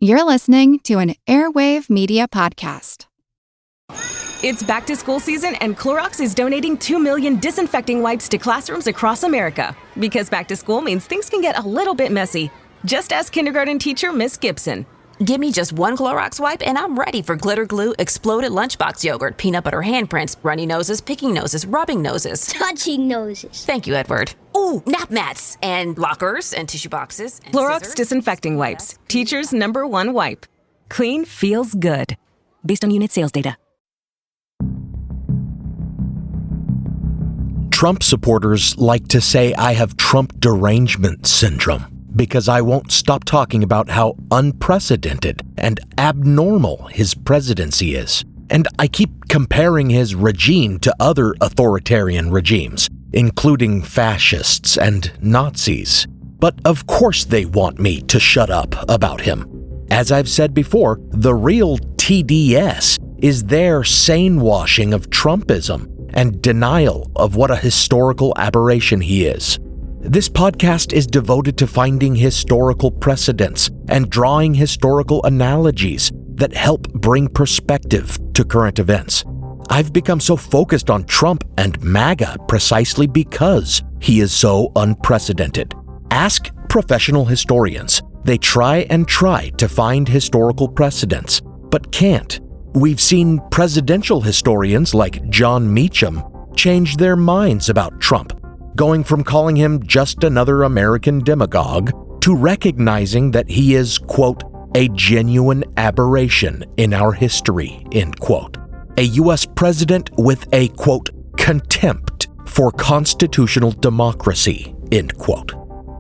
You're listening to an Airwave Media Podcast. It's back to school season, and Clorox is donating 2 million disinfecting wipes to classrooms across America. Because back to school means things can get a little bit messy. Just ask kindergarten teacher Miss Gibson. Give me just one Clorox wipe and I'm ready for glitter glue, exploded lunchbox yogurt, peanut butter handprints, runny noses, picking noses, rubbing noses. Touching noses. Thank you, Edward. Ooh, nap mats and lockers and tissue boxes. And Clorox scissors. disinfecting wipes. Teacher's #1 wipe. Clean feels good. Based on unit sales data. Trump supporters like to say I have Trump derangement syndrome because I won't stop talking about how unprecedented and abnormal his presidency is. And I keep comparing his regime to other authoritarian regimes, including fascists and Nazis. But of course they want me to shut up about him. As I've said before, the real TDS is their sane washing of Trumpism and denial of what a historical aberration he is. This podcast is devoted to finding historical precedents and drawing historical analogies that help bring perspective to current events. I've become so focused on Trump and MAGA precisely because he is so unprecedented. Ask professional historians. They try to find historical precedents, but can't. We've seen presidential historians like John Meacham change their minds about Trump, going from calling him just another American demagogue to recognizing that he is, quote, a genuine aberration in our history, end quote. A U.S. president with a, quote, contempt for constitutional democracy, end quote.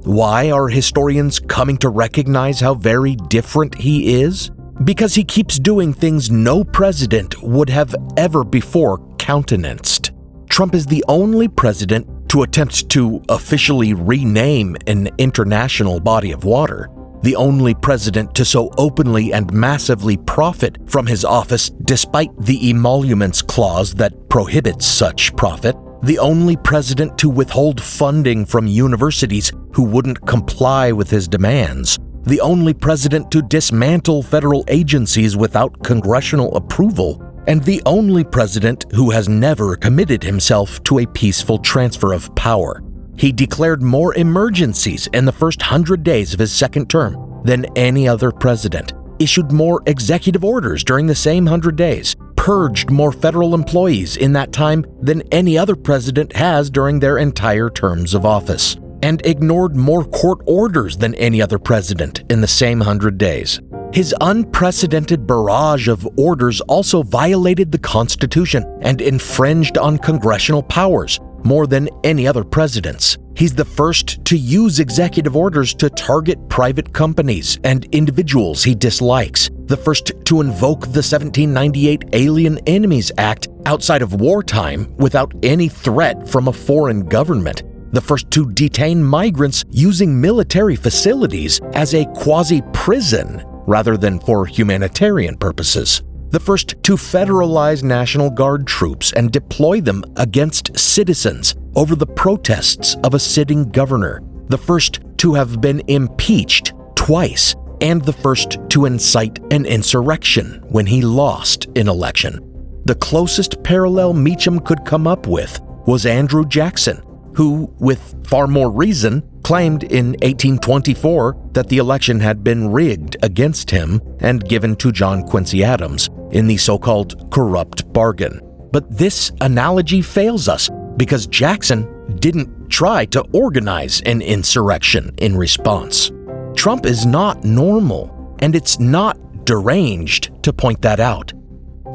Why are historians coming to recognize how very different he is? Because he keeps doing things no president would have ever before countenanced. Trump is the only president to attempt to officially rename an international body of water, the only president to so openly and massively profit from his office despite the emoluments clause that prohibits such profit, the only president to withhold funding from universities who wouldn't comply with his demands, the only president to dismantle federal agencies without congressional approval, and the only president who has never committed himself to a peaceful transfer of power. He declared more emergencies in the first 100 days of his second term than any other president, issued more executive orders during the same 100 days, purged more federal employees in that time than any other president has during their entire terms of office, and ignored more court orders than any other president in the same 100 days. His unprecedented barrage of orders also violated the Constitution and infringed on congressional powers more than any other president's. He's the first to use executive orders to target private companies and individuals he dislikes, the first to invoke the 1798 Alien Enemies Act outside of wartime without any threat from a foreign government, the first to detain migrants using military facilities as a quasi-prison rather than for humanitarian purposes, the first to federalize National Guard troops and deploy them against citizens over the protests of a sitting governor, the first to have been impeached twice, and the first to incite an insurrection when he lost an election. The closest parallel Meacham could come up with was Andrew Jackson, who, with far more reason, claimed in 1824 that the election had been rigged against him and given to John Quincy Adams in the so-called corrupt bargain. But this analogy fails us because Jackson didn't try to organize an insurrection in response. Trump is not normal, and it's not deranged to point that out.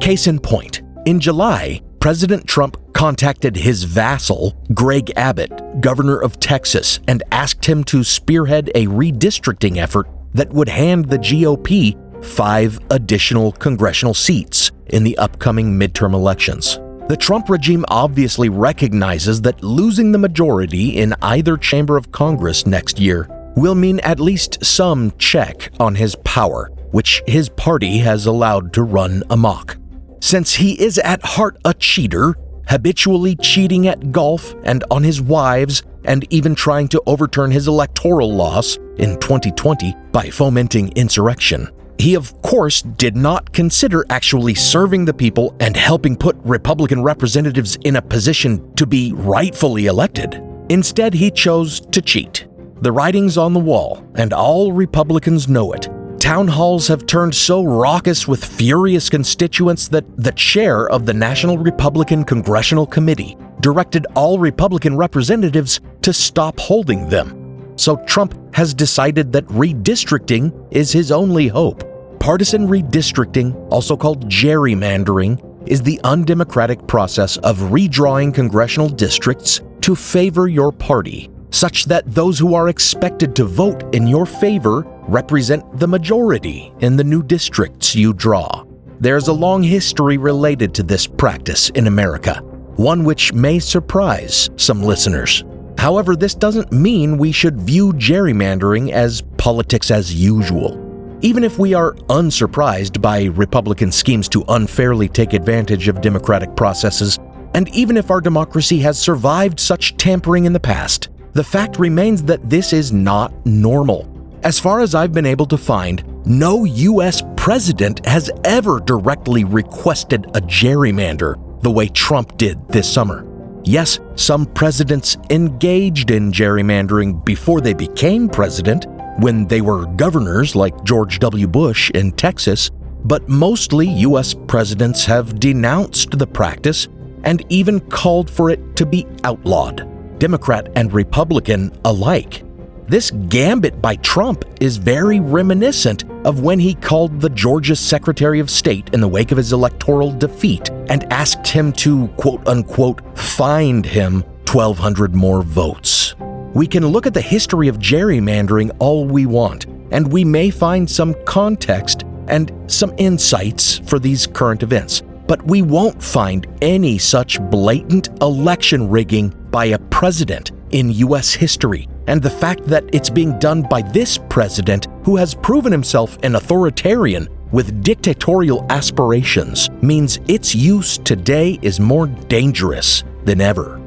Case in point, in July, President Trump contacted his vassal, Greg Abbott, governor of Texas, and asked him to spearhead a redistricting effort that would hand the GOP 5 additional congressional seats in the upcoming midterm elections. The Trump regime obviously recognizes that losing the majority in either chamber of Congress next year will mean at least some check on his power, which his party has allowed to run amok. Since he is at heart a cheater, habitually cheating at golf and on his wives, and even trying to overturn his electoral loss in 2020 by fomenting insurrection, He, of course, did not consider actually serving the people and helping put Republican representatives in a position to be rightfully elected. Instead, he chose to cheat. The writing's on the wall, and all Republicans know it. Town halls have turned so raucous with furious constituents that the chair of the National Republican Congressional Committee directed all Republican representatives to stop holding them. So Trump has decided that redistricting is his only hope. Partisan redistricting, also called gerrymandering, is the undemocratic process of redrawing congressional districts to favor your party, such that those who are expected to vote in your favor represent the majority in the new districts you draw. There's a long history related to this practice in America, one which may surprise some listeners. However, this doesn't mean we should view gerrymandering as politics as usual. Even if we are unsurprised by Republican schemes to unfairly take advantage of democratic processes, and even if our democracy has survived such tampering in the past, the fact remains that this is not normal. As far as I've been able to find, no U.S. president has ever directly requested a gerrymander the way Trump did this summer. Yes, some presidents engaged in gerrymandering before they became president, when they were governors like George W. Bush in Texas, but mostly U.S. presidents have denounced the practice and even called for it to be outlawed, Democrat and Republican alike. This gambit by Trump is very reminiscent of when he called the Georgia Secretary of State in the wake of his electoral defeat and asked him to, quote-unquote, find him 1,200 more votes. We can look at the history of gerrymandering all we want, and we may find some context and some insights for these current events, but we won't find any such blatant election rigging by a president in U.S. history. And the fact that it's being done by this president, who has proven himself an authoritarian with dictatorial aspirations, means its use today is more dangerous than ever.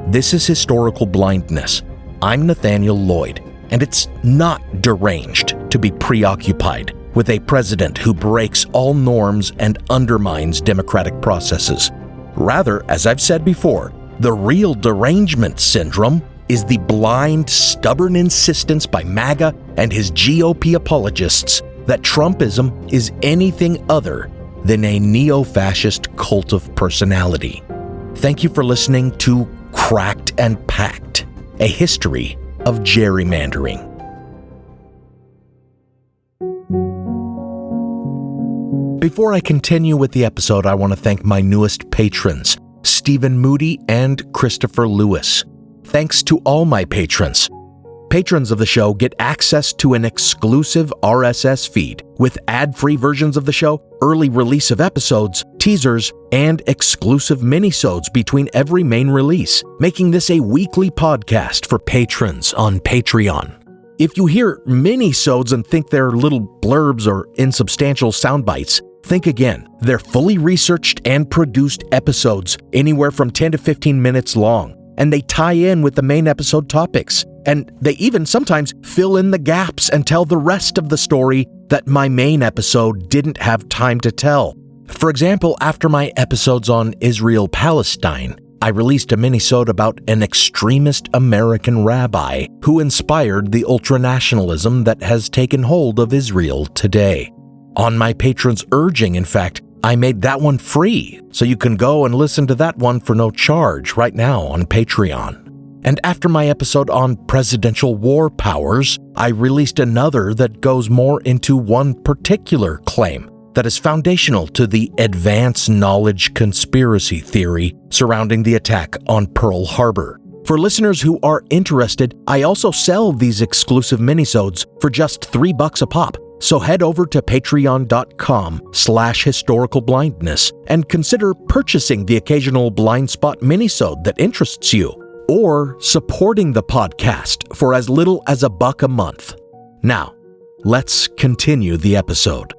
This is historical blindness. I'm Nathaniel Lloyd, and it's not deranged to be preoccupied with a president who breaks all norms and undermines democratic processes. Rather, as I've said before, the real derangement syndrome is the blind, stubborn insistence by MAGA and his GOP apologists that Trumpism is anything other than a neo-fascist cult of personality. Thank you for listening to Cracked and Packed, a history of gerrymandering. Before I continue with the episode, I want to thank my newest patrons, Stephen Moody and Christopher Lewis. Thanks to all my patrons. Patrons of the show get access to an exclusive RSS feed with ad-free versions of the show, early release of episodes, teasers, and exclusive minisodes between every main release, making this a weekly podcast for patrons on Patreon. If you hear minisodes and think they're little blurbs or insubstantial sound bites, think again. They're fully researched and produced episodes, anywhere from 10 to 15 minutes long. And they tie in with the main episode topics. And they even sometimes fill in the gaps and tell the rest of the story that my main episode didn't have time to tell. For example, after my episodes on Israel-Palestine, I released a minisode about an extremist American rabbi who inspired the ultranationalism that has taken hold of Israel today. On my patrons' urging, in fact, I made that one free, so you can go and listen to that one for no charge right now on Patreon. And after my episode on presidential war powers, I released another that goes more into one particular claim that is foundational to the advanced knowledge conspiracy theory surrounding the attack on Pearl Harbor. For listeners who are interested, I also sell these exclusive minisodes for just $3 a pop. So head over to patreon.com/historicalblindness and consider purchasing the occasional blind spot minisode that interests you, or supporting the podcast for as little as $1 a month. Now, let's continue the episode.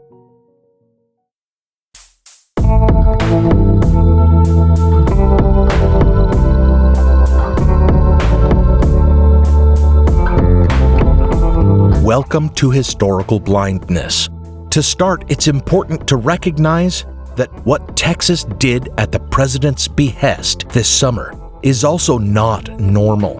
Welcome to Historical Blindness. To start, it's important to recognize that what Texas did at the president's behest this summer is also not normal.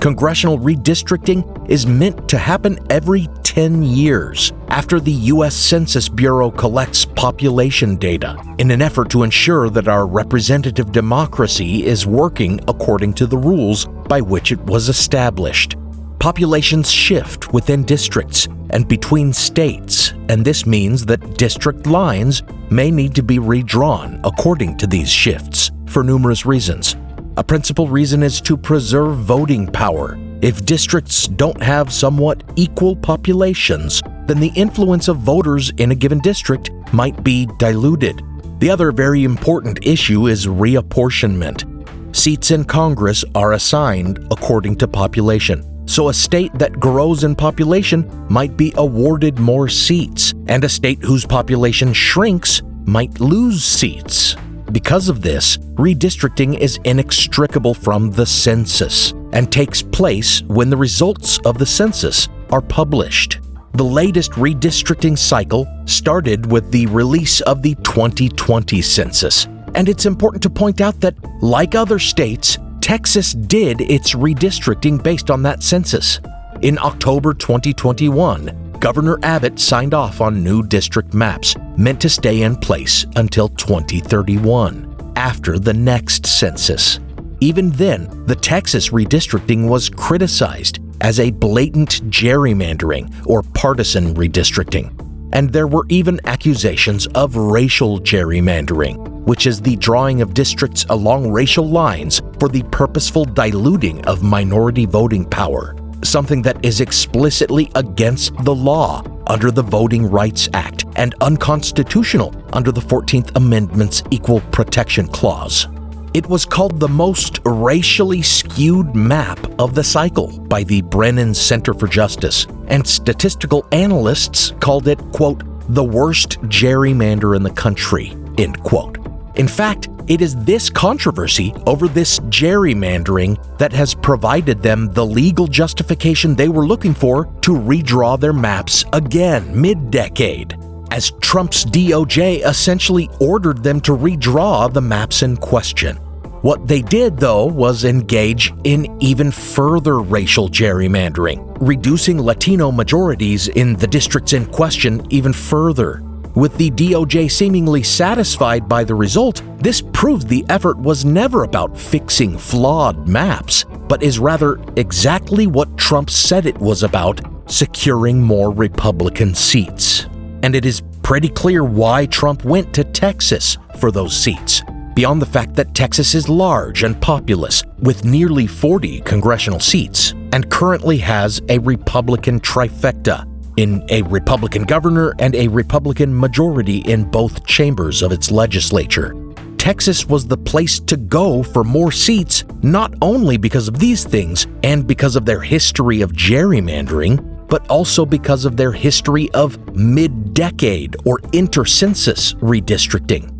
Congressional redistricting is meant to happen every 10 years after the U.S. Census Bureau collects population data in an effort to ensure that our representative democracy is working according to the rules by which it was established. Populations shift within districts and between states, and this means that district lines may need to be redrawn according to these shifts for numerous reasons. A principal reason is to preserve voting power. If districts don't have somewhat equal populations, then the influence of voters in a given district might be diluted. The other very important issue is reapportionment. Seats in Congress are assigned according to population. So a state that grows in population might be awarded more seats, and a state whose population shrinks might lose seats. Because of this, redistricting is inextricable from the census and takes place when the results of the census are published. The latest redistricting cycle started with the release of the 2020 census, and it's important to point out that, like other states, Texas did its redistricting based on that census. In October 2021, Governor Abbott signed off on new district maps meant to stay in place until 2031, after the next census. Even then, the Texas redistricting was criticized as a blatant gerrymandering or partisan redistricting. And there were even accusations of racial gerrymandering, which is the drawing of districts along racial lines for the purposeful diluting of minority voting power, something that is explicitly against the law under the Voting Rights Act and unconstitutional under the 14th Amendment's Equal Protection Clause. It was called the most racially skewed map of the cycle by the Brennan Center for Justice, and statistical analysts called it, quote, the worst gerrymander in the country, end quote. In fact, it is this controversy over this gerrymandering that has provided them the legal justification they were looking for to redraw their maps again mid-decade, as Trump's DOJ essentially ordered them to redraw the maps in question. What they did, though, was engage in even further racial gerrymandering, reducing Latino majorities in the districts in question even further. With the DOJ seemingly satisfied by the result, this proves the effort was never about fixing flawed maps, but is rather exactly what Trump said it was about: securing more Republican seats. And it is pretty clear why Trump went to Texas for those seats. Beyond the fact that Texas is large and populous, with nearly 40 congressional seats, and currently has a Republican trifecta, in a Republican governor and a Republican majority in both chambers of its legislature. Texas was the place to go for more seats, not only because of these things and because of their history of gerrymandering, but also because of their history of mid-decade or inter-census redistricting.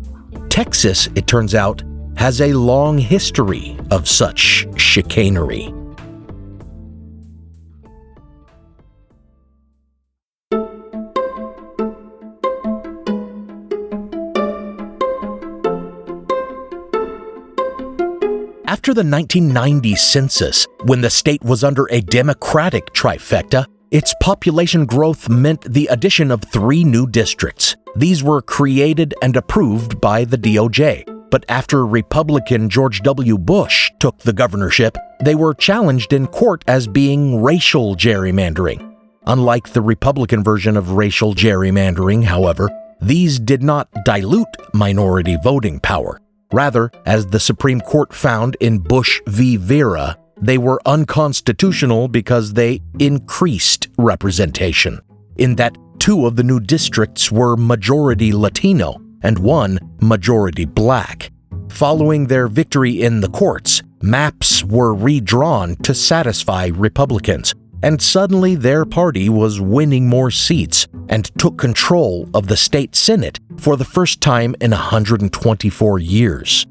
Texas, it turns out, has a long history of such chicanery. After the 1990 census, when the state was under a Democratic trifecta, its population growth meant the addition of 3 new districts. These were created and approved by the DOJ, but after Republican George W. Bush took the governorship, they were challenged in court as being racial gerrymandering. Unlike the Republican version of racial gerrymandering, however, these did not dilute minority voting power. Rather, as the Supreme Court found in Bush v. Vera, they were unconstitutional because they increased representation, in that 2 of the new districts were majority Latino and 1 majority Black. Following their victory in the courts, maps were redrawn to satisfy Republicans, and suddenly their party was winning more seats and took control of the state Senate for the first time in 124 years.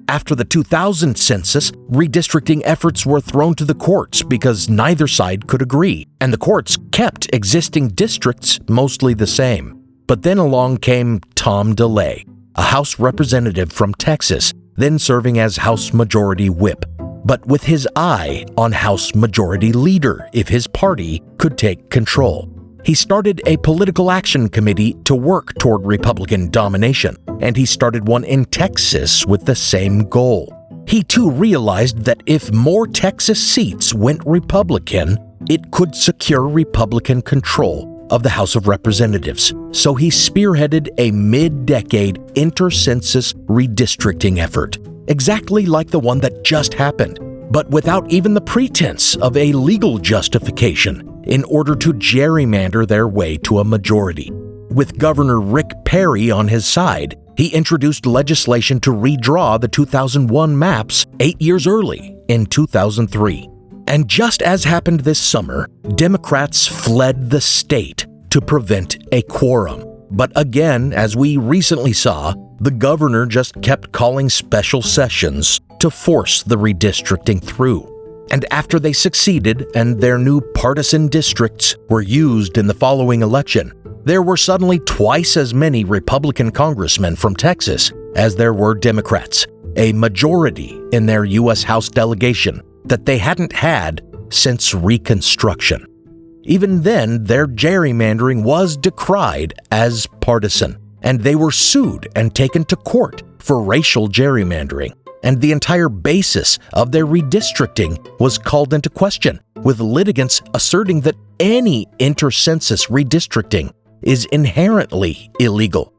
After the 2000 census, redistricting efforts were thrown to the courts because neither side could agree, and the courts kept existing districts mostly the same. But then along came Tom DeLay, a House representative from Texas, then serving as House Majority Whip, but with his eye on House Majority Leader if his party could take control. He started a political action committee to work toward Republican domination, and he started one in Texas with the same goal. He too realized that if more Texas seats went Republican, it could secure Republican control of the House of Representatives. So he spearheaded a mid-decade inter-census redistricting effort, exactly like the one that just happened, but without even the pretense of a legal justification, in order to gerrymander their way to a majority. With Governor Rick Perry on his side, he introduced legislation to redraw the 2001 maps 8 years early, in 2003. And just as happened this summer, Democrats fled the state to prevent a quorum. But again, as we recently saw, the governor just kept calling special sessions to force the redistricting through. And after they succeeded and their new partisan districts were used in the following election, there were suddenly twice as many Republican congressmen from Texas as there were Democrats, a majority in their U.S. House delegation that they hadn't had since Reconstruction. Even then, their gerrymandering was decried as partisan, and they were sued and taken to court for racial gerrymandering. And the entire basis of their redistricting was called into question, with litigants asserting that any inter-census redistricting is inherently illegal,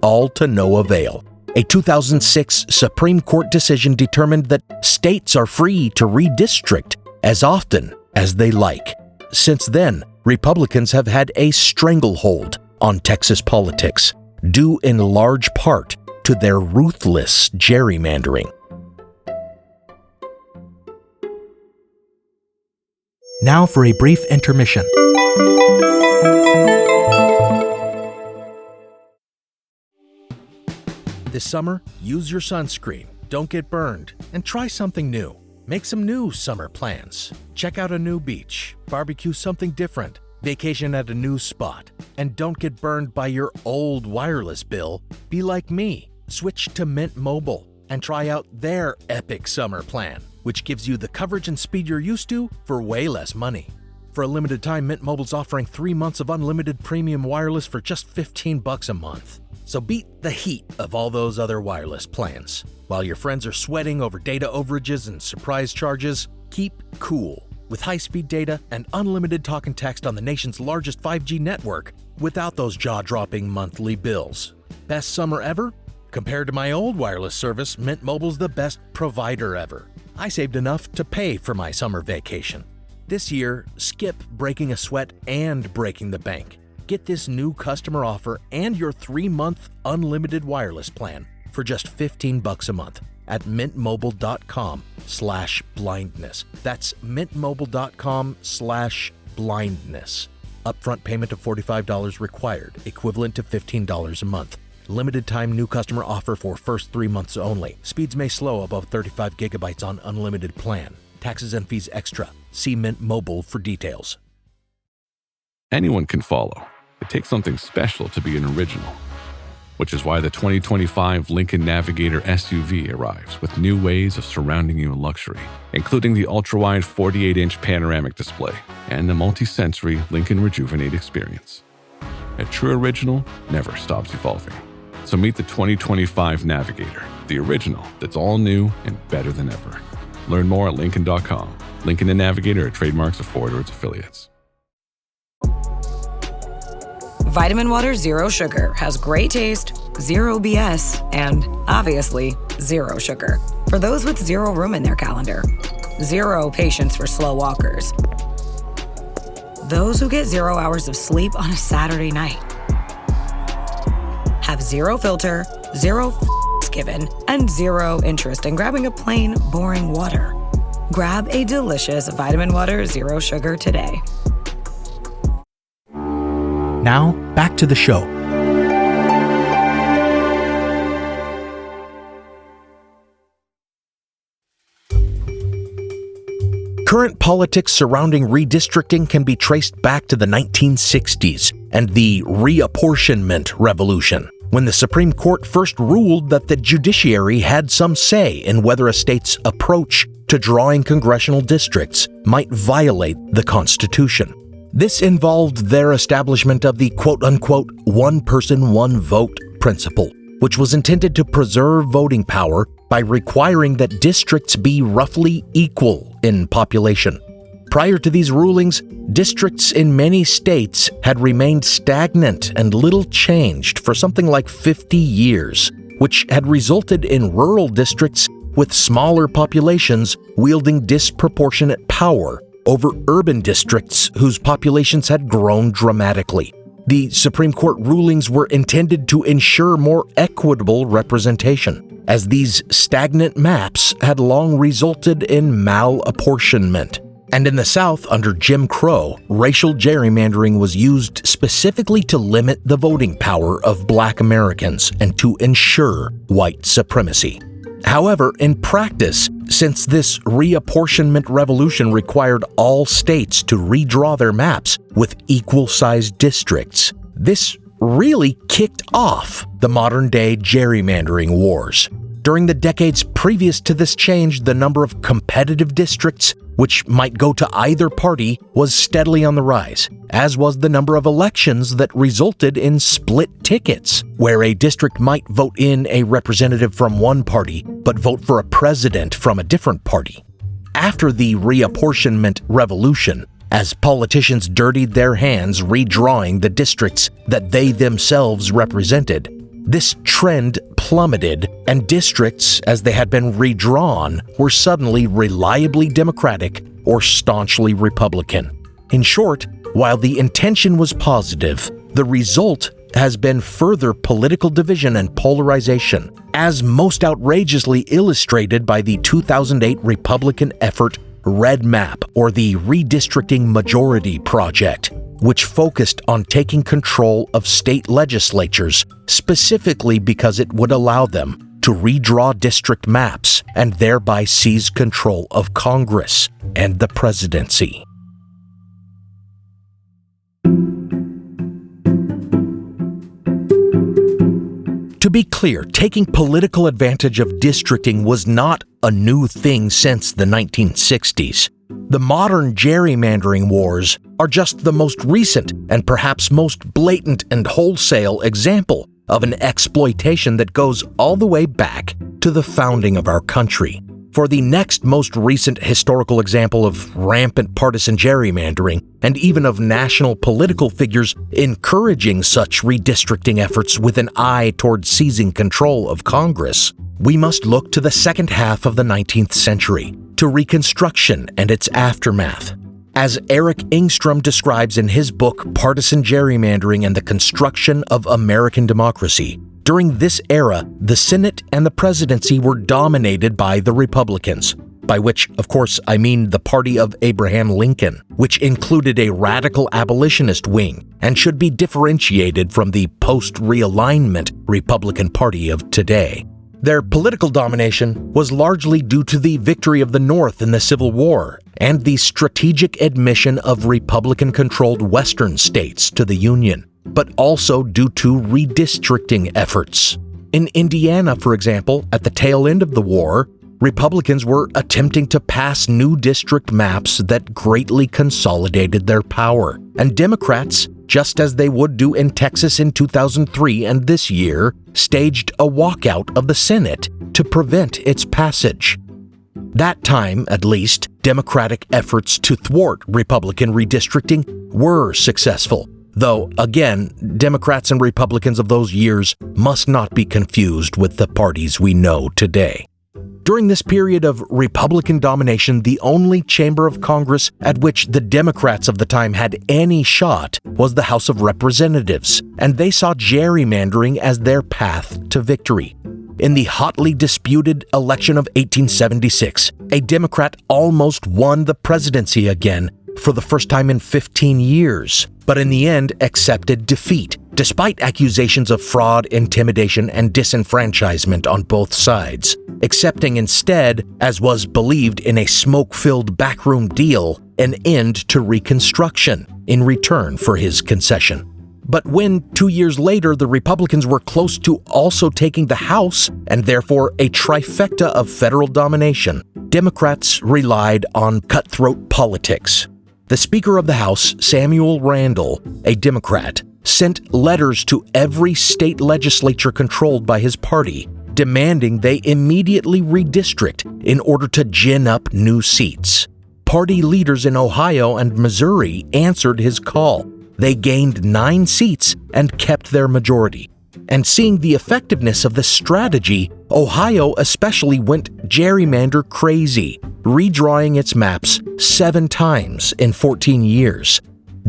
all to no avail. A 2006 Supreme Court decision determined that states are free to redistrict as often as they like. Since then, Republicans have had a stranglehold on Texas politics, due in large part to their ruthless gerrymandering. Now for a brief intermission. This summer, use your sunscreen, don't get burned, and try something new. Make some new summer plans. Check out a new beach, barbecue something different, vacation at a new spot, and don't get burned by your old wireless bill. Be like me, switch to Mint Mobile and try out their epic summer plan, which gives you the coverage and speed you're used to for way less money. For a limited time, Mint Mobile's offering 3 months of unlimited premium wireless for just $15 a month. So beat the heat of all those other wireless plans. While your friends are sweating over data overages and surprise charges, keep cool with high-speed data and unlimited talk and text on the nation's largest 5G network without those jaw-dropping monthly bills. Best summer ever? Compared to my old wireless service, Mint Mobile's the best provider ever. I saved enough to pay for my summer vacation. This year, skip breaking a sweat and breaking the bank. Get this new customer offer and your 3-month unlimited wireless plan for just $15 a month at mintmobile.com/blindness. That's mintmobile.com/blindness. Upfront payment of $45 required, equivalent to $15 a month. Limited time new customer offer for first 3 months only. Speeds may slow above 35 gigabytes on unlimited plan. Taxes and fees extra. See Mint Mobile for details. Anyone can follow. It takes something special to be an original, which is why the 2025 Lincoln Navigator SUV arrives with new ways of surrounding you in luxury, including the ultra-wide 48-inch panoramic display and the multi-sensory Lincoln Rejuvenate experience. A true original never stops evolving. So meet the 2025 Navigator, the original that's all new and better than ever. Learn more at Lincoln.com. Lincoln and Navigator are trademarks of Ford or its affiliates. Vitamin Water Zero Sugar has great taste, zero BS, and obviously zero sugar. For those with zero room in their calendar, zero patience for slow walkers, those who get 0 hours of sleep on a Saturday night, have zero filter, zero given, and zero interest in grabbing a plain, boring water. Grab a delicious Vitamin Water Zero Sugar today. Now, back to the show. current politics surrounding redistricting can be traced back to the 1960s and the reapportionment revolution, when the Supreme Court first ruled that the judiciary had some say in whether a state's approach to drawing congressional districts might violate the Constitution. This involved their establishment of the quote-unquote one person, one vote principle, which was intended to preserve voting power by requiring that districts be roughly equal in population. Prior to these rulings, districts in many states had remained stagnant and little changed for something like 50 years, which had resulted in rural districts with smaller populations wielding disproportionate power over urban districts whose populations had grown dramatically. The Supreme Court rulings were intended to ensure more equitable representation, as these stagnant maps had long resulted in malapportionment. And in the South, under Jim Crow, racial gerrymandering was used specifically to limit the voting power of Black Americans and to ensure white supremacy. However, in practice, since this reapportionment revolution required all states to redraw their maps with equal-sized districts, this really kicked off the modern-day gerrymandering wars. During the decades previous to this change, the number of competitive districts, which might go to either party, was steadily on the rise, as was the number of elections that resulted in split tickets, where a district might vote in a representative from one party, but vote for a president from a different party. After the reapportionment revolution, as politicians dirtied their hands redrawing the districts that they themselves represented, this trend plummeted, and districts, as they had been redrawn, were suddenly reliably Democratic or staunchly Republican. In short, while the intention was positive, the result has been further political division and polarization, as most outrageously illustrated by the 2008 Republican effort Red Map, or the Redistricting Majority Project, which focused on taking control of state legislatures, specifically because it would allow them to redraw district maps and thereby seize control of Congress and the presidency. To be clear, taking political advantage of districting was not a new thing since the 1960s. The modern gerrymandering wars are just the most recent and perhaps most blatant and wholesale example of an exploitation that goes all the way back to the founding of our country. For the next most recent historical example of rampant partisan gerrymandering, and even of national political figures encouraging such redistricting efforts with an eye toward seizing control of Congress, we must look to the second half of the 19th century, to Reconstruction and its aftermath. As Eric Engstrom describes in his book Partisan Gerrymandering and the Construction of American Democracy, during this era, the Senate and the presidency were dominated by the Republicans, by which, of course, I mean the party of Abraham Lincoln, which included a radical abolitionist wing and should be differentiated from the post-realignment Republican Party of today. Their political domination was largely due to the victory of the North in the Civil War and the strategic admission of Republican-controlled Western states to the Union, but also due to redistricting efforts. In Indiana, for example, at the tail end of the war, Republicans were attempting to pass new district maps that greatly consolidated their power, and Democrats, just as they would do in Texas in 2003 and this year, staged a walkout of the Senate to prevent its passage. That time, at least, Democratic efforts to thwart Republican redistricting were successful, though, again, Democrats and Republicans of those years must not be confused with the parties we know today. During this period of Republican domination, the only chamber of Congress at which the Democrats of the time had any shot was the House of Representatives, and they saw gerrymandering as their path to victory. In the hotly disputed election of 1876, a Democrat almost won the presidency again for the first time in 15 years, but in the end accepted defeat, despite accusations of fraud, intimidation, and disenfranchisement on both sides, accepting instead, as was believed in a smoke-filled backroom deal, an end to Reconstruction in return for his concession. But when 2 years later the Republicans were close to also taking the House, and therefore a trifecta of federal domination, Democrats relied on cutthroat politics. The Speaker of the House, Samuel Randall, a Democrat, sent letters to every state legislature controlled by his party, demanding they immediately redistrict in order to gin up new seats. Party leaders in Ohio and Missouri answered his call. They gained 9 seats and kept their majority. And seeing the effectiveness of this strategy, Ohio especially went gerrymander crazy, redrawing its maps 7 times in 14 years.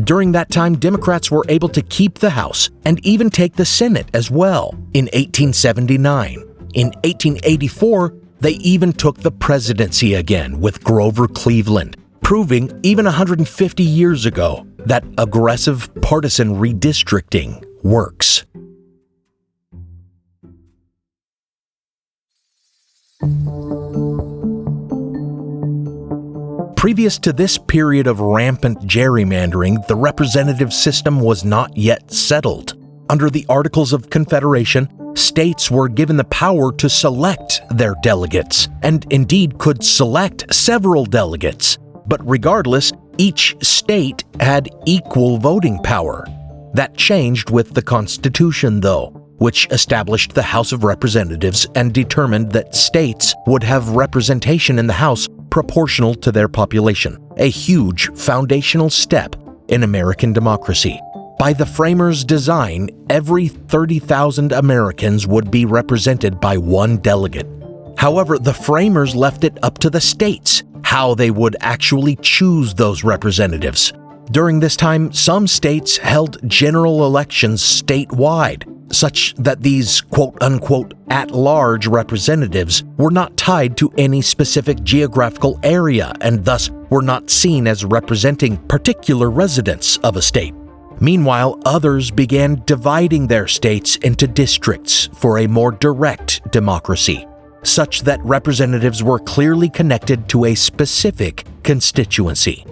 During that time, Democrats were able to keep the House and even take the Senate as well in 1879. In 1884, they even took the presidency again with Grover Cleveland, proving even 150 years ago that aggressive partisan redistricting works. Previous to this period of rampant gerrymandering, the representative system was not yet settled. Under the Articles of Confederation, states were given the power to select their delegates, and indeed could select several delegates. But regardless, each state had equal voting power. That changed with the Constitution, though, which established the House of Representatives and determined that states would have representation in the House proportional to their population, a huge foundational step in American democracy. By the framers' design, every 30,000 Americans would be represented by one delegate. However, the framers left it up to the states how they would actually choose those representatives. During this time, some states held general elections statewide, such that these quote-unquote at-large representatives were not tied to any specific geographical area and thus were not seen as representing particular residents of a state. Meanwhile, others began dividing their states into districts for a more direct democracy, such that representatives were clearly connected to a specific constituency.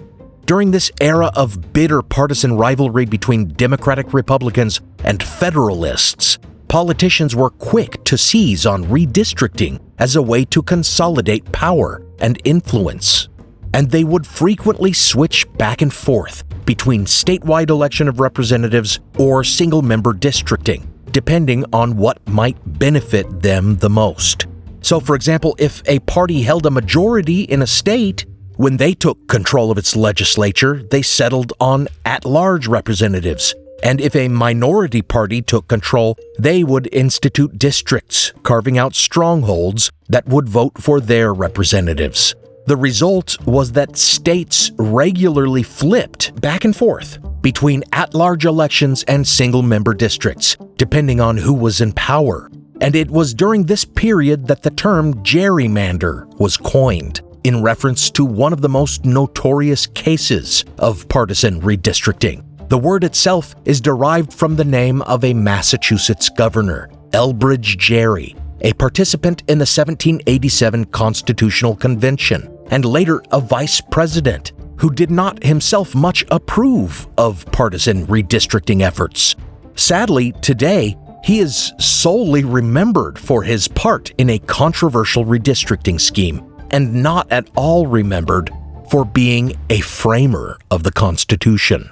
During this era of bitter partisan rivalry between Democratic Republicans and Federalists, politicians were quick to seize on redistricting as a way to consolidate power and influence. And they would frequently switch back and forth between statewide election of representatives or single-member districting, depending on what might benefit them the most. So, for example, if a party held a majority in a state, when they took control of its legislature, they settled on at-large representatives. And if a minority party took control, they would institute districts, carving out strongholds that would vote for their representatives. The result was that states regularly flipped back and forth between at-large elections and single-member districts, depending on who was in power. And it was during this period that the term gerrymander was coined, in reference to one of the most notorious cases of partisan redistricting. The word itself is derived from the name of a Massachusetts governor, Elbridge Gerry, a participant in the 1787 Constitutional Convention, and later a vice president, who did not himself much approve of partisan redistricting efforts. Sadly, today, he is solely remembered for his part in a controversial redistricting scheme, and not at all remembered for being a framer of the Constitution.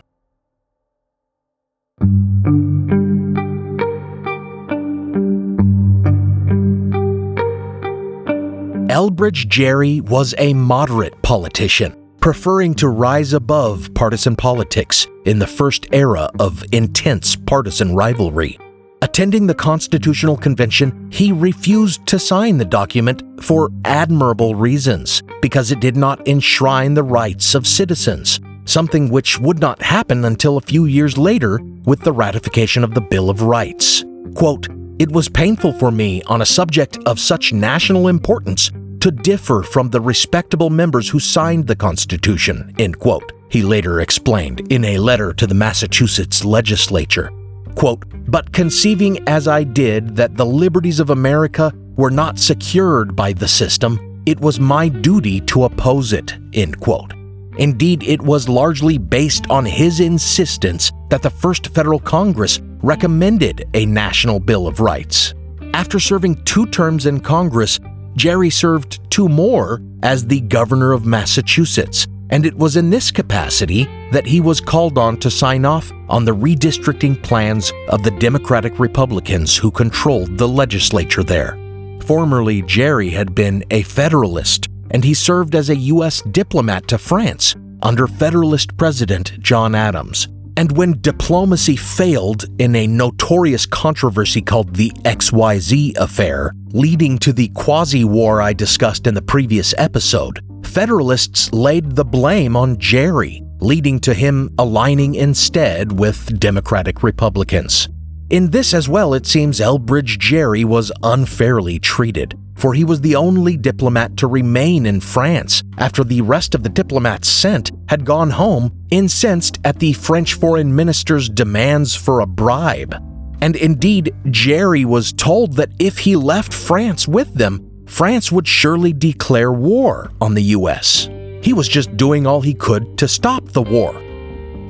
Elbridge Gerry was a moderate politician, preferring to rise above partisan politics in the first era of intense partisan rivalry. Attending the Constitutional Convention, he refused to sign the document for admirable reasons, because it did not enshrine the rights of citizens, something which would not happen until a few years later with the ratification of the Bill of Rights. Quote, "It was painful for me on a subject of such national importance to differ from the respectable members who signed the Constitution," end quote, he later explained in a letter to the Massachusetts legislature. quote, "But conceiving as I did that the liberties of America were not secured by the system, it was my duty to oppose it," end quote. Indeed, it was largely based on his insistence that the first federal Congress recommended a National Bill of Rights. After serving 2 terms in Congress, Gerry served 2 more as the governor of Massachusetts, and it was in this capacity that he was called on to sign off on the redistricting plans of the Democratic Republicans who controlled the legislature there. Formerly, Gerry had been a Federalist, and he served as a U.S. diplomat to France under Federalist President John Adams. And when diplomacy failed in a notorious controversy called the XYZ affair, leading to the quasi-war I discussed in the previous episode, Federalists laid the blame on Gerry, leading to him aligning instead with Democratic Republicans. In this as well, it seems Elbridge Gerry was unfairly treated, for he was the only diplomat to remain in France after the rest of the diplomats sent had gone home, incensed at the French foreign minister's demands for a bribe. And indeed, Gerry was told that if he left France with them, France would surely declare war on the US. He was just doing all he could to stop the war.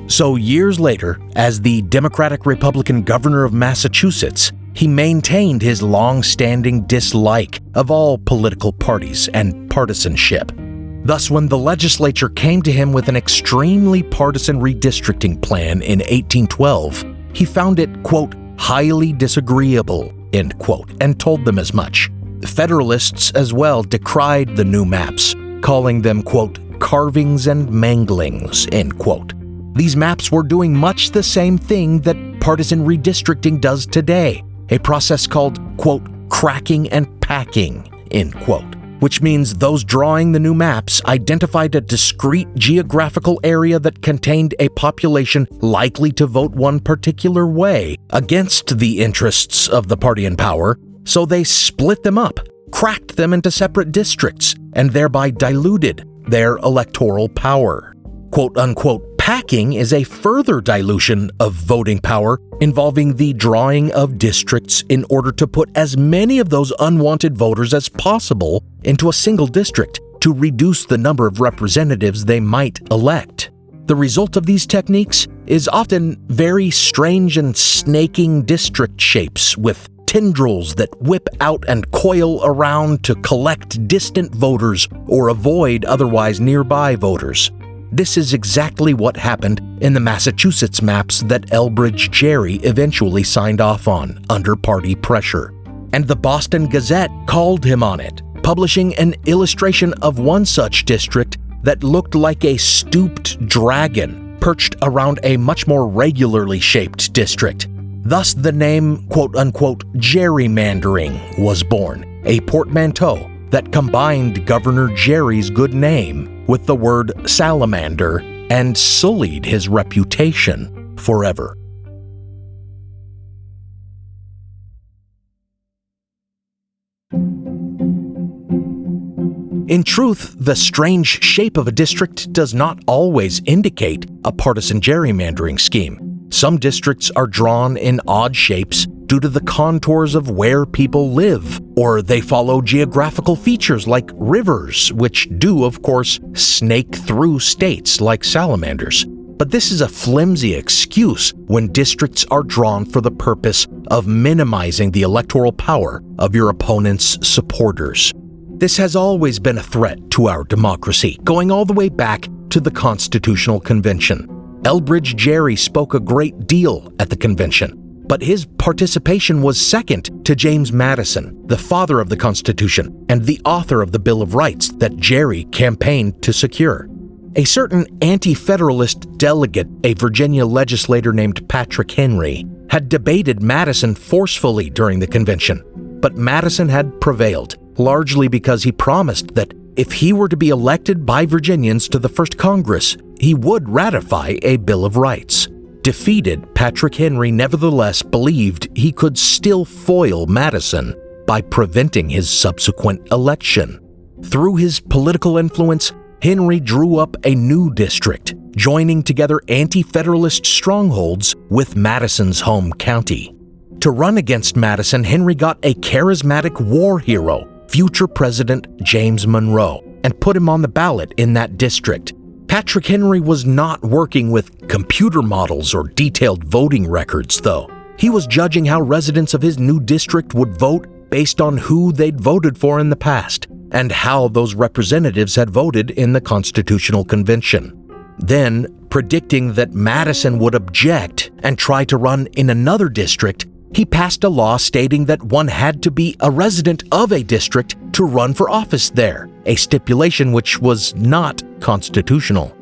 So years later, as the Democratic-Republican governor of Massachusetts, he maintained his long-standing dislike of all political parties and partisanship. Thus, when the legislature came to him with an extremely partisan redistricting plan in 1812, he found it, quote, "highly disagreeable," end quote, and told them as much. Federalists as well decried the new maps, calling them, quote, "carvings and manglings," end quote. These maps were doing much the same thing that partisan redistricting does today, a process called, quote, "cracking and packing," end quote, which means those drawing the new maps identified a discrete geographical area that contained a population likely to vote one particular way against the interests of the party in power, so they split them up, cracked them into separate districts, and thereby diluted their electoral power. Quote-unquote packing is a further dilution of voting power involving the drawing of districts in order to put as many of those unwanted voters as possible into a single district to reduce the number of representatives they might elect. The result of these techniques is often very strange and snaking district shapes with tendrils that whip out and coil around to collect distant voters or avoid otherwise nearby voters. This is exactly what happened in the Massachusetts maps that Elbridge Gerry eventually signed off on under party pressure. And the Boston Gazette called him on it, publishing an illustration of one such district that looked like a stooped dragon perched around a much more regularly shaped district. Thus the name, quote-unquote, gerrymandering was born, a portmanteau that combined Governor Gerry's good name with the word salamander and sullied his reputation forever. In truth, the strange shape of a district does not always indicate a partisan gerrymandering scheme. Some districts are drawn in odd shapes due to the contours of where people live, or they follow geographical features like rivers, which do, of course, snake through states like salamanders. But this is a flimsy excuse when districts are drawn for the purpose of minimizing the electoral power of your opponent's supporters. This has always been a threat to our democracy, going all the way back to the Constitutional Convention. Elbridge Gerry spoke a great deal at the convention, but his participation was second to James Madison, the father of the Constitution and the author of the Bill of Rights that Gerry campaigned to secure. A certain anti-federalist delegate, a Virginia legislator named Patrick Henry, had debated Madison forcefully during the convention, but Madison had prevailed, largely because he promised that if he were to be elected by Virginians to the first Congress, he would ratify a Bill of Rights. Defeated, Patrick Henry nevertheless believed he could still foil Madison by preventing his subsequent election. Through his political influence, Henry drew up a new district, joining together anti-federalist strongholds with Madison's home county. To run against Madison, Henry got a charismatic war hero, future President James Monroe, and put him on the ballot in that district. Patrick Henry was not working with computer models or detailed voting records, though. He was judging how residents of his new district would vote based on who they'd voted for in the past and how those representatives had voted in the Constitutional Convention. Then, predicting that Madison would object and try to run in another district, he passed a law stating that one had to be a resident of a district to run for office there, a stipulation which was not constitutional.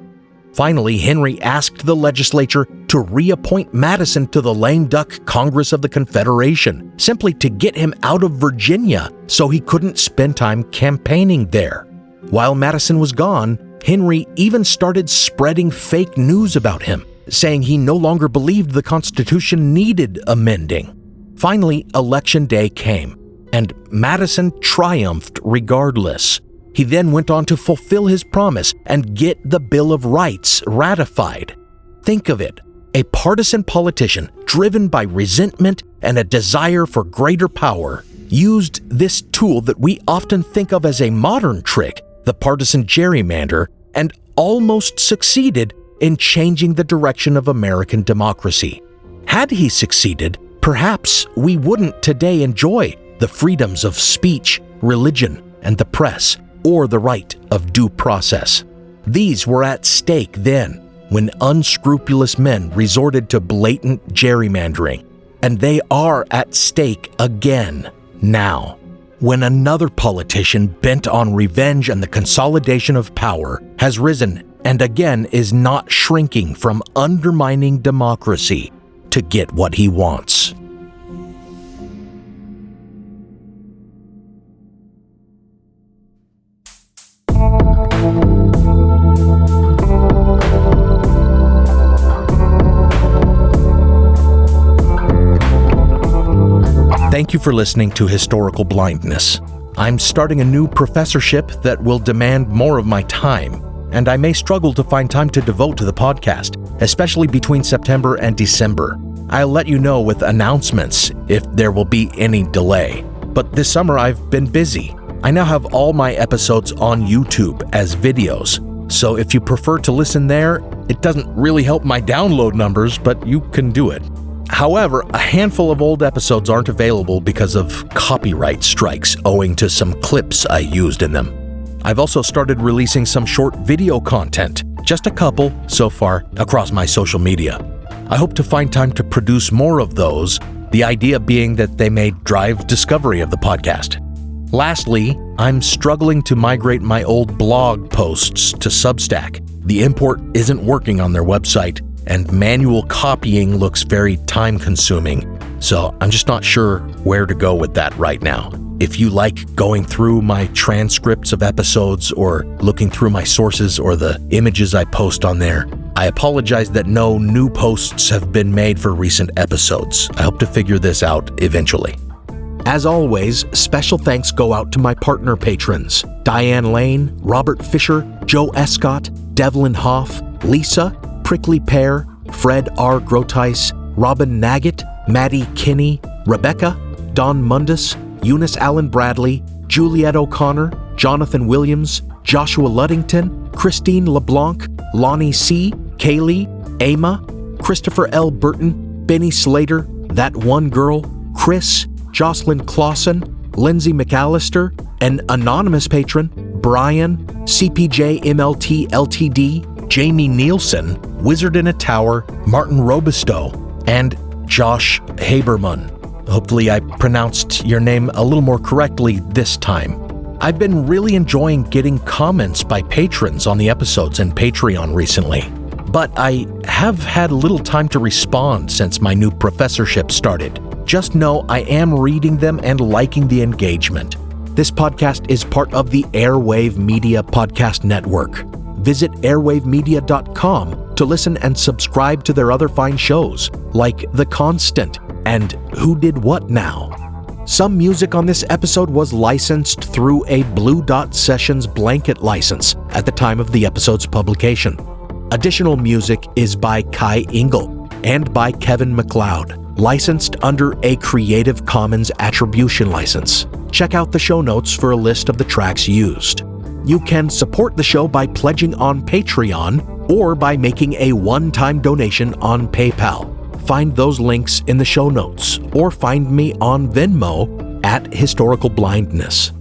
Finally, Henry asked the legislature to reappoint Madison to the lame duck Congress of the Confederation, simply to get him out of Virginia so he couldn't spend time campaigning there. While Madison was gone, Henry even started spreading fake news about him, saying he no longer believed the Constitution needed amending. Finally, Election Day came, and Madison triumphed regardless. He then went on to fulfill his promise and get the Bill of Rights ratified. Think of it, a partisan politician driven by resentment and a desire for greater power used this tool that we often think of as a modern trick, the partisan gerrymander, and almost succeeded in changing the direction of American democracy. Had he succeeded, perhaps we wouldn't today enjoy the freedoms of speech, religion, and the press, or the right of due process. These were at stake then, when unscrupulous men resorted to blatant gerrymandering, and they are at stake again now, when another politician bent on revenge and the consolidation of power has risen and again is not shrinking from undermining democracy to get what he wants. Thank you for listening to Historical Blindness. I'm starting a new professorship that will demand more of my time, and I may struggle to find time to devote to the podcast, especially between September and December. I'll let you know with announcements if there will be any delay. But this summer I've been busy. I now have all my episodes on YouTube as videos, so if you prefer to listen there, it doesn't really help my download numbers, but you can do it. However, a handful of old episodes aren't available because of copyright strikes owing to some clips I used in them. I've also started releasing some short video content, just a couple so far, across my social media. I hope to find time to produce more of those, the idea being that they may drive discovery of the podcast. Lastly, I'm struggling to migrate my old blog posts to Substack. The import isn't working on their website, and manual copying looks very time-consuming, so I'm just not sure where to go with that right now. If you like going through my transcripts of episodes or looking through my sources or the images I post on there, I apologize that no new posts have been made for recent episodes. I hope to figure this out eventually. As always, special thanks go out to my partner patrons: Diane Lane, Robert Fisher, Joe Escott, Devlin Hoff, Lisa, Prickly Pear, Fred R. Grotice, Robin Naggett, Maddie Kinney, Rebecca, Don Mundus, Eunice Allen Bradley, Juliette O'Connor, Jonathan Williams, Joshua Luddington, Christine LeBlanc, Lonnie C., Kaylee, Ama, Christopher L. Burton, Benny Slater, That One Girl, Chris, Jocelyn Clausen, Lindsay McAllister, an anonymous patron, Brian, CPJ MLT LTD, Jamie Nielsen, Wizard in a Tower, Martin Robistow, and Josh Haberman. Hopefully I pronounced your name a little more correctly this time. I've been really enjoying getting comments by patrons on the episodes and Patreon recently, but I have had little time to respond since my new professorship started. Just know I am reading them and liking the engagement. This podcast is part of the Airwave Media Podcast Network. Visit airwavemedia.com to listen and subscribe to their other fine shows, like The Constant and Who Did What Now. Some music on this episode was licensed through a Blue Dot Sessions blanket license at the time of the episode's publication. Additional music is by Kai Engel and by Kevin MacLeod, licensed under a Creative Commons Attribution license. Check out the show notes for a list of the tracks used. You can support the show by pledging on Patreon or by making a one-time donation on PayPal. Find those links in the show notes or find me on Venmo at Historical Blindness.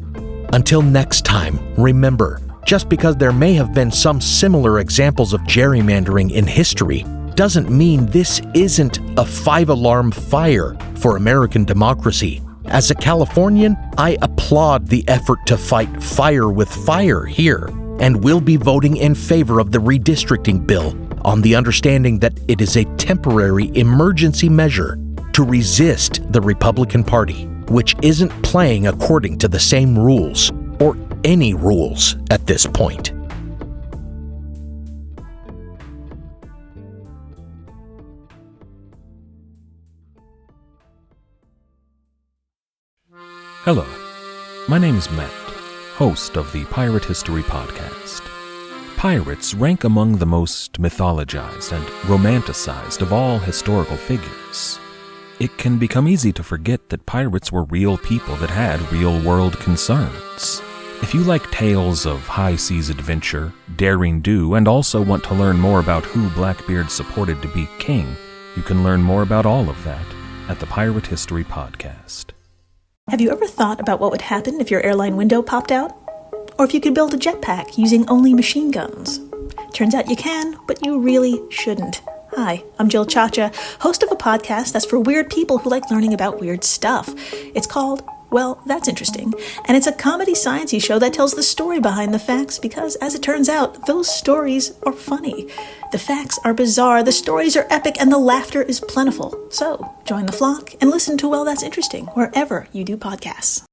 Until next time, remember, just because there may have been some similar examples of gerrymandering in history doesn't mean this isn't a five-alarm fire for American democracy. As a Californian, I applaud the effort to fight fire with fire here, and will be voting in favor of the redistricting bill on the understanding that it is a temporary emergency measure to resist the Republican Party, which isn't playing according to the same rules, or any rules at this point. Hello, my name is Matt, host of the Pirate History Podcast. Pirates rank among the most mythologized and romanticized of all historical figures. It can become easy to forget that pirates were real people that had real-world concerns. If you like tales of high-seas adventure, daring do, and also want to learn more about who Blackbeard supported to be king, you can learn more about all of that at the Pirate History Podcast. Have you ever thought about what would happen if your airline window popped out? Or if you could build a jetpack using only machine guns? Turns out you can, but you really shouldn't. Hi, I'm Jill Chacha, host of a podcast that's for weird people who like learning about weird stuff. It's called Well, That's Interesting, and it's a comedy science-y show that tells the story behind the facts because, as it turns out, those stories are funny. The facts are bizarre, the stories are epic, and the laughter is plentiful. So, join the flock and listen to Well, That's Interesting wherever you do podcasts.